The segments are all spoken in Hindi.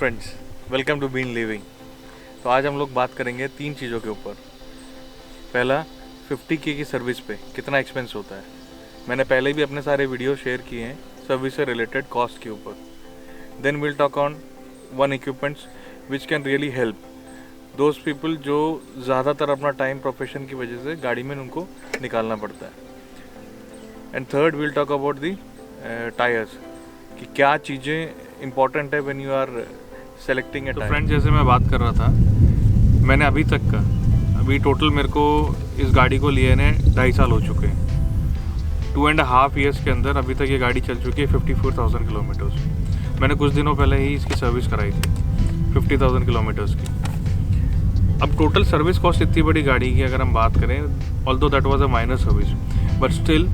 Friends, welcome to bean living. तो आज हम लोग बात करेंगे 3 चीज़ों के ऊपर। पहला, 50K की सर्विस पे कितना एक्सपेंस होता है। मैंने पहले भी अपने सारे वीडियो शेयर किए हैं सर्विस से रिलेटेड कॉस्ट के ऊपर। Then will talk on one equipments which can really help those people जो ज़्यादातर अपना टाइम प्रोफेशन की वजह से गाड़ी में उनको निकालना पड़ता है। And third will talk about the tyres, कि क्या चीज़ें इंपॉर्टेंट है when you are selecting a tyre. तो फ्रेंड, जैसे मैं बात कर रहा था, मैंने अभी टोटल मेरे को इस गाड़ी को लिए ने 2.5 साल हो चुके हैं। 2.5 ईयर्स के अंदर अभी तक ये गाड़ी चल चुकी है 54,000 किलोमीटर्स। मैंने कुछ दिनों पहले ही इसकी सर्विस कराई थी 50,000 किलोमीटर्स की। अब टोटल सर्विस कॉस्ट इतनी बड़ी गाड़ी की अगर हम बात करें, although that was a minor service, but still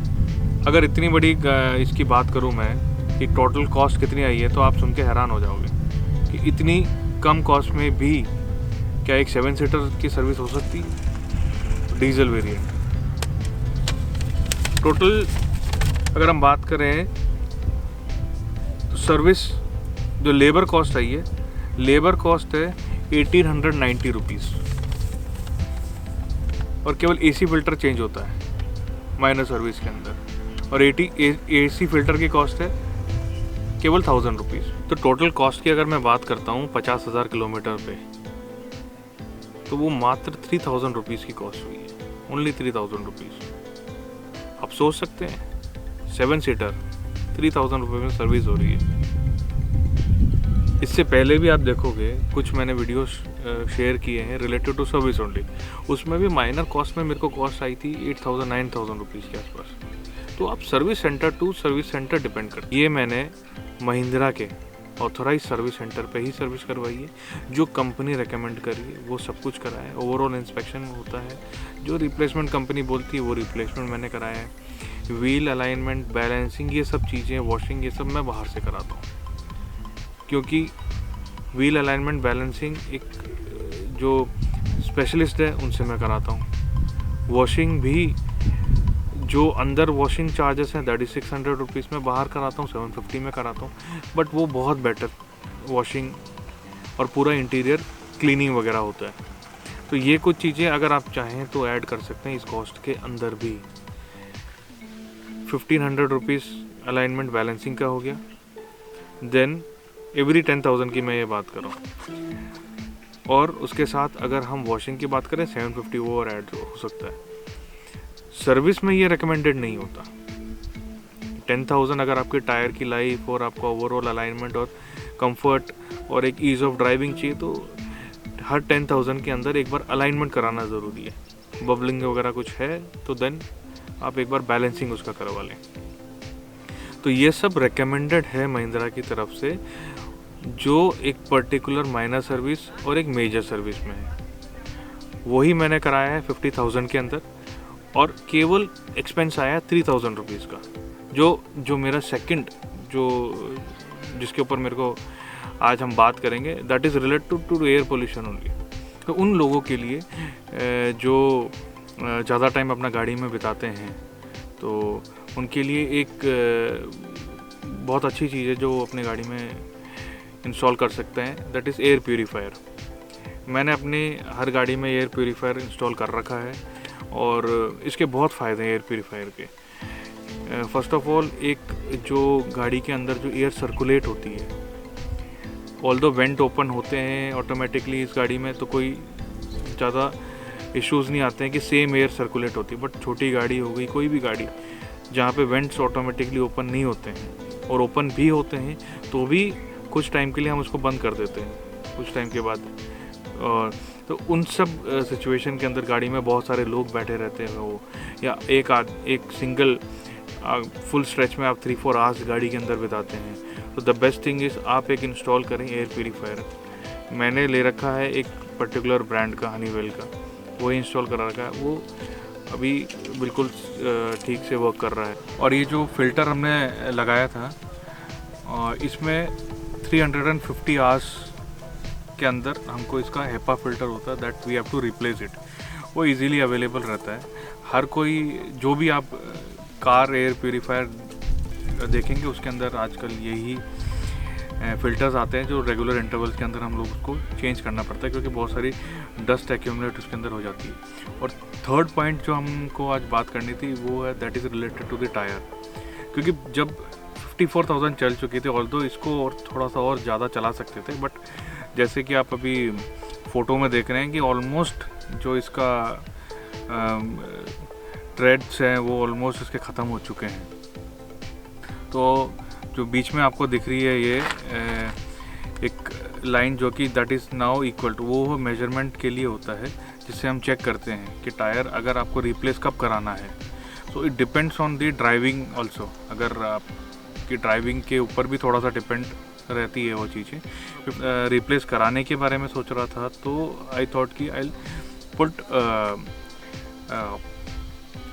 अगर इतनी बड़ी इसकी बात करूं मैं कि टोटल कॉस्ट कितनी आई है, तो आप सुन के हैरान हो जाओगे कि इतनी कम कॉस्ट में भी क्या एक 7 सीटर की सर्विस हो सकती है, डीजल वेरिएंट। टोटल अगर हम बात करें तो सर्विस जो लेबर कॉस्ट आई है, लेबर कॉस्ट है 1890 रुपीज़, और केवल एसी फिल्टर चेंज होता है माइनर सर्विस के अंदर, और एसी फिल्टर की कॉस्ट है केवल 1000 रुपीज़। तो टोटल कॉस्ट की अगर मैं बात करता हूँ 50,000 किलोमीटर पे, तो वो मात्र 3000 रुपीज़ की कॉस्ट हुई है, ओनली 3000 रुपीज़। आप सोच सकते हैं 7 सीटर 3000 रुपये में सर्विस हो रही है। इससे पहले भी आप देखोगे कुछ मैंने वीडियोस शेयर किए हैं रिलेटेड टू सर्विस ओनली, उसमें भी माइनर कॉस्ट में मेरे को कॉस्ट आई थी 8,000-9,000 रुपीज़ के आसपास। तो आप service centre to service centre depend करते। ये मैंने महिंद्रा के ऑथोराइज सर्विस सेंटर पे ही सर्विस करवाई है, जो कंपनी रेकमेंड करी है वो सब कुछ करा है। ओवरऑल इंस्पेक्शन होता है, जो रिप्लेसमेंट कंपनी बोलती है वो रिप्लेसमेंट मैंने कराया है। व्हील अलाइनमेंट, बैलेंसिंग, ये सब चीज़ें, वॉशिंग, ये सब मैं बाहर से कराता हूँ, क्योंकि व्हील अलाइनमेंट, बैलेंसिंग एक जो स्पेशलिस्ट है उनसे मैं कराता हूँ। वॉशिंग भी जो अंदर वॉशिंग चार्जेस हैं दैट इज़ 600 रुपीज़ में बाहर कराता हूँ, 750 में कराता हूँ, बट वो बहुत बेटर वॉशिंग और पूरा इंटीरियर क्लीनिंग वगैरह होता है। तो ये कुछ चीज़ें अगर आप चाहें तो ऐड कर सकते हैं इस कॉस्ट के अंदर भी। 1500 रुपीज़ अलाइनमेंट बैलेंसिंग का हो गया। देन एवरी 10,000 की मैं ये बात कर रहा हूँ, और उसके साथ अगर हम वॉशिंग की बात करें 750 वो और ऐड हो सकता है। सर्विस में ये रिकमेंडेड नहीं होता। 10,000 अगर आपके टायर की लाइफ और आपका ओवरऑल अलाइनमेंट और कंफर्ट और एक ईज़ ऑफ ड्राइविंग चाहिए, तो हर 10,000 के अंदर एक बार अलाइनमेंट कराना ज़रूरी है। बबलिंग वगैरह कुछ है तो देन आप एक बार बैलेंसिंग उसका करवा लें। तो ये सब रिकमेंडेड है महिंद्रा की तरफ से, जो एक पर्टिकुलर माइनर सर्विस और एक मेजर सर्विस में है। वही मैंने कराया है 50,000 के अंदर, और केवल एक्सपेंस आया 3000 रुपीज़ का। जो मेरा सेकंड जिसके ऊपर मेरे को आज हम बात करेंगे, that is related to air pollution only. तो उन लोगों के लिए जो ज़्यादा टाइम अपना गाड़ी में बिताते हैं, तो उनके लिए एक बहुत अच्छी चीज़ है जो अपने गाड़ी में इंस्टॉल कर सकते हैं, दैट इज़ एयर प्यूरीफायर। मैंने अपनी हर गाड़ी में एयर प्यूरीफायर इंस्टॉल कर रखा है, और इसके बहुत फ़ायदे हैं एयर प्यूरीफायर के। फर्स्ट ऑफ ऑल, एक जो गाड़ी के अंदर जो एयर सर्कुलेट होती है, ऑल्दो वेंट ओपन होते हैं ऑटोमेटिकली इस गाड़ी में, तो कोई ज़्यादा इश्यूज़ नहीं आते हैं कि सेम एयर सर्कुलेट होती है। बट छोटी गाड़ी हो गई, कोई भी गाड़ी जहाँ पे वेंट्स ऑटोमेटिकली ओपन नहीं होते हैं, और ओपन भी होते हैं तो भी कुछ टाइम के लिए हम उसको बंद कर देते हैं कुछ टाइम के बाद। और तो उन सब सिचुएशन के अंदर गाड़ी में बहुत सारे लोग बैठे रहते हैं, वो या एक सिंगल फुल स्ट्रेच में आप 3-4 आवर्स गाड़ी के अंदर बिताते हैं, तो द बेस्ट थिंग इज़ आप एक इंस्टॉल करें एयर प्यूरीफायर। मैंने ले रखा है एक पर्टिकुलर ब्रांड का, हनीवेल का, वो इंस्टॉल करा रखा है। वो अभी बिल्कुल ठीक से वर्क कर रहा है। और ये जो फ़िल्टर हमने लगाया था, इसमें 350 आवर्स के अंदर हमको इसका हेपा फिल्टर होता है, that we have to replace it. वो इजीली अवेलेबल रहता है। हर कोई, जो भी आप कार एयर प्यूरीफायर देखेंगे उसके अंदर आजकल यही फ़िल्टर्स आते हैं जो रेगुलर इंटरवल्स के अंदर हम लोग उसको चेंज करना पड़ता है, क्योंकि बहुत सारी डस्ट एक्यूमुलेट उसके अंदर हो जाती है। और थर्ड पॉइंट जो हमको आज बात करनी थी वो है that is related to the tyre, क्योंकि जब 54,000 चल चुकी थी, ऑल्दो इसको और थोड़ा सा और ज़्यादा चला सकते थे, बट जैसे कि आप अभी फ़ोटो में देख रहे हैं कि ऑलमोस्ट जो इसका थ्रेड्स हैं वो ऑलमोस्ट इसके ख़त्म हो चुके हैं। तो जो बीच में आपको दिख रही है ये एक लाइन जो कि that is now equal to, वो मेजरमेंट के लिए होता है जिससे हम चेक करते हैं कि टायर अगर आपको रिप्लेस कब कराना है। So it depends on the driving also, अगर आपकी ड्राइविंग के ऊपर भी थोड़ा सा डिपेंड रहती है वो चीज़ें। रिप्लेस कराने के बारे में सोच रहा था तो आई थॉट कि I put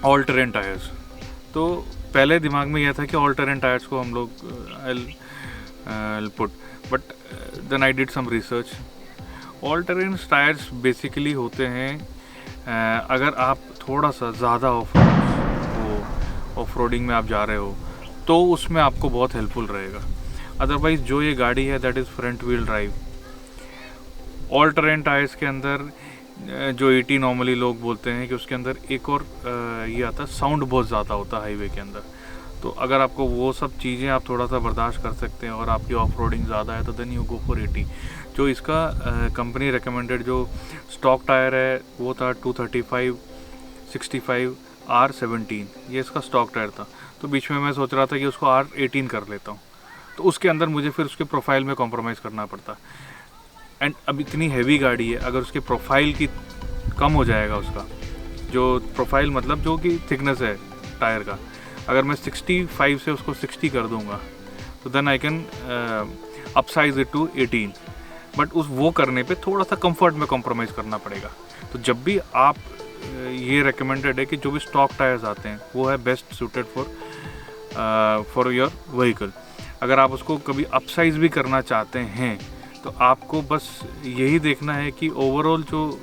all terrain tyres. तो पहले दिमाग में यह था कि ऑल टेरेन टायर्स को हम लोग I put, but then I did some research. All terrain tyres basically होते हैं अगर आप थोड़ा सा ज़्यादा ऑफ रोडिंग में आप जा रहे हो तो उसमें आपको बहुत हेल्पफुल रहेगा। अदरवाइज़ जो ये गाड़ी है that is front wheel drive. All terrain tyres के अंदर जो 80 नॉर्मली लोग बोलते हैं कि उसके अंदर एक और ये आता है, साउंड बहुत ज़्यादा होता है हाईवे के अंदर। तो अगर आपको वो सब चीज़ें आप थोड़ा सा बर्दाश्त कर सकते हैं और आपकी ऑफ रोडिंग ज़्यादा है तो देन यू गो फॉर 80। जो इसका कंपनी रिकमेंडेड जो स्टॉक टायर है वो था 235/65 R17, ये इसका स्टॉक टायर था। तो बीच में मैं सोच रहा था कि उसको R18 कर लेता हूँ, तो उसके अंदर मुझे फिर उसके प्रोफाइल में कॉम्प्रोमाइज़ करना पड़ता। एंड अब इतनी हैवी गाड़ी है, अगर उसके प्रोफाइल की कम हो जाएगा, उसका जो प्रोफाइल मतलब जो कि थिकनेस है टायर का, अगर मैं 65 से उसको 60 कर दूंगा तो then I can upsize it to 18। But उस वो करने पे थोड़ा सा कंफर्ट में कॉम्प्रोमाइज़ करना पड़ेगा। तो जब भी आप ये रिकमेंडेड है कि जो भी स्टॉक टायर्स आते हैं वो है best suited for your vehicle. अगर आप उसको कभी अपसाइज भी करना चाहते हैं तो आपको बस यही देखना है कि ओवरऑल जो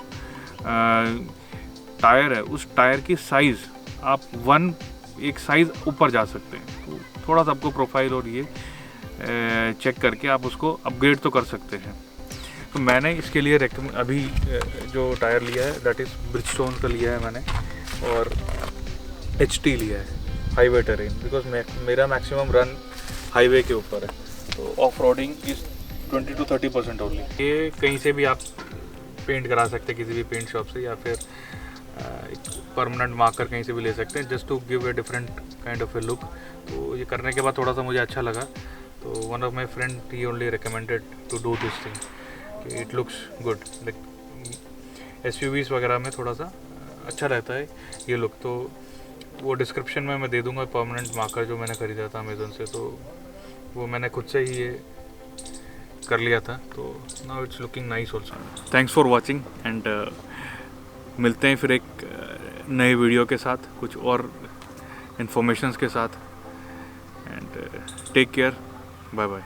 टायर है उस टायर की साइज़ आप एक साइज़ ऊपर जा सकते हैं। तो थोड़ा सा आपको प्रोफाइल और ये चेक करके आप उसको अपग्रेड तो कर सकते हैं। तो मैंने इसके लिए अभी जो टायर लिया है दैट इज़ ब्रिजस्टोन का लिया है मैंने, और HT लिया है हाईवे टेरेन, बिकॉज मेरा मैक्सिमम रन हाईवे के ऊपर है। तो off roading is 20 to 30% only. ये कहीं से भी आप पेंट करा सकते हैं, किसी भी पेंट शॉप से, या फिर एक परमानेंट मार्कर कहीं से भी ले सकते हैं, just to give a different kind of a look. तो ये करने के बाद थोड़ा सा मुझे अच्छा लगा। तो वन ऑफ माई फ्रेंड ही only recommended to do this thing कि it looks good, like SUVs वगैरह में थोड़ा सा अच्छा रहता है ये लुक। तो वो डिस्क्रिप्शन में मैं दे दूँगा परमानेंट मार्कर जो मैंने ख़रीदा था अमेज़न से, तो वो मैंने खुद से ही ये कर लिया था। तो now it's looking nice also. Thanks for watching and मिलते हैं फिर एक नए वीडियो के साथ, कुछ और इन्फॉर्मेशंस के साथ। And take care, bye bye.